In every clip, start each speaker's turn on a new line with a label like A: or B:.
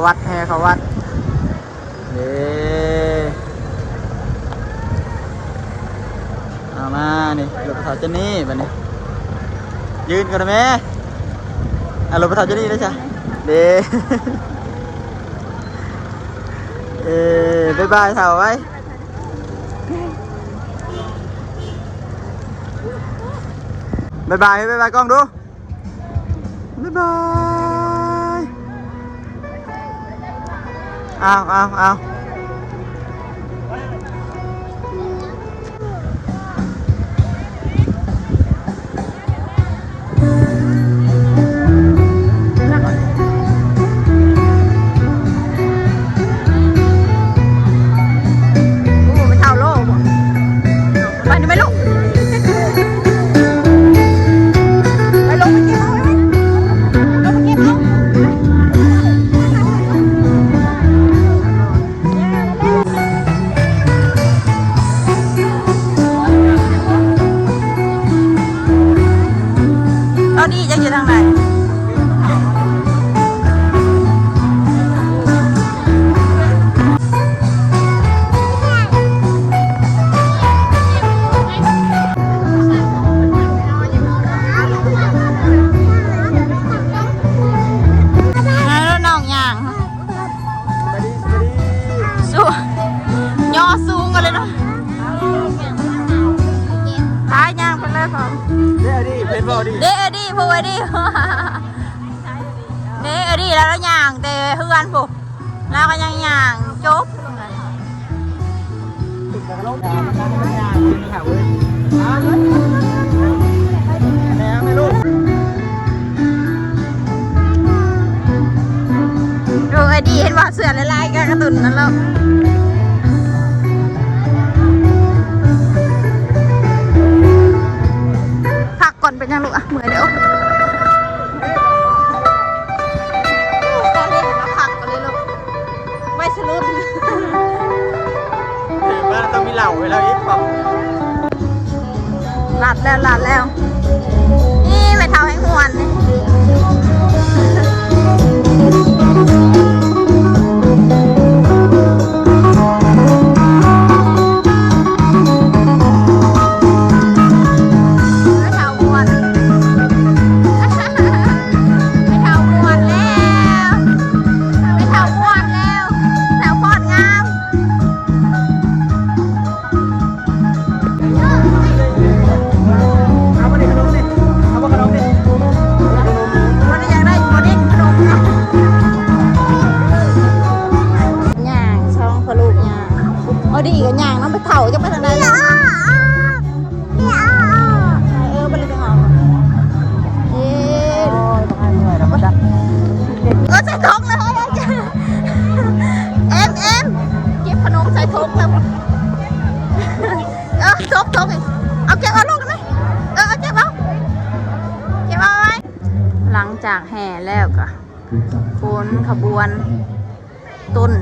A: วัดแห่เขาวัดนี่เอามานี่หลวงพ่อเจนี่แบบนี้ยืนกันไหมหลวงพ่อเจนี่ได้จ้ะเด้บ๊ายบายเถาไว้บ๊ายบายบ๊ายบายกล้องดูบ๊ายบายเอานี่จะอยู่ทางไหนแล้วน้องย่างสู้ย่อสูงกันเลยเนาะท้ายย่างไปเลยผมเด้อดิเป็นบ่ดิเด้อดิพูดดิเด้อดิแล้วย่างแต่เฮือนปุ๊บแล้วก็ยังย่างจุ๊บดูไอ้ดีเห็นว่าเสือลายๆกันกระตุนนั่นแล้วพักก่อนเป็นยังลูกอ่ะเหมือนเดี๋ยวตอนนี้เราพักก่อนเลยลูกไม่สรุปบ้านต้องมีเหล่าไว้แล้วอีกป่ะหลัดแล้วนี่ไปเท้าให้หวนนี่ดีกันย่างน้องไปเผาจะไปทางไหนเนี่ยไปเลยไปหอมใส่ถุงเลยเอ็มเก็บขนมใส่ถุงเลยถุงเอาเก็บเอาลูกได้ไหมเก็บเอาไว้หลังจากแห่แล้วก็ขนขบวนต้น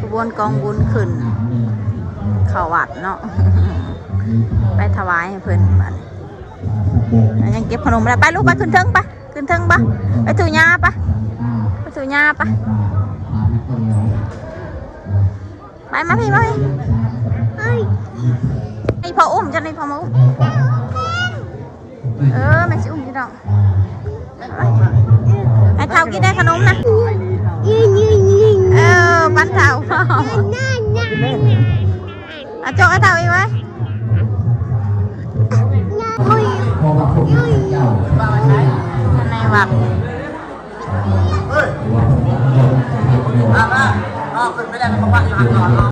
A: ขบวนกองบุญขึ้นเข้าวัดเนาะไปถวายให้เพื่อนบ้านยังเก็บขนมไม่ได้ไปลูกไปขึ้นเทิงปะไปถูหญ้าปะไปมาพี่ไอ้พออุ้มจะในพอมาอุ้มแม่สิอุ้มจีดอกไอ้เท้ากินได้ขนมนะปั้นเท้าโจ๊กไอ้เท้าอีกไหมในวัดขึ้นไม่ได้เป็นเพราะว่า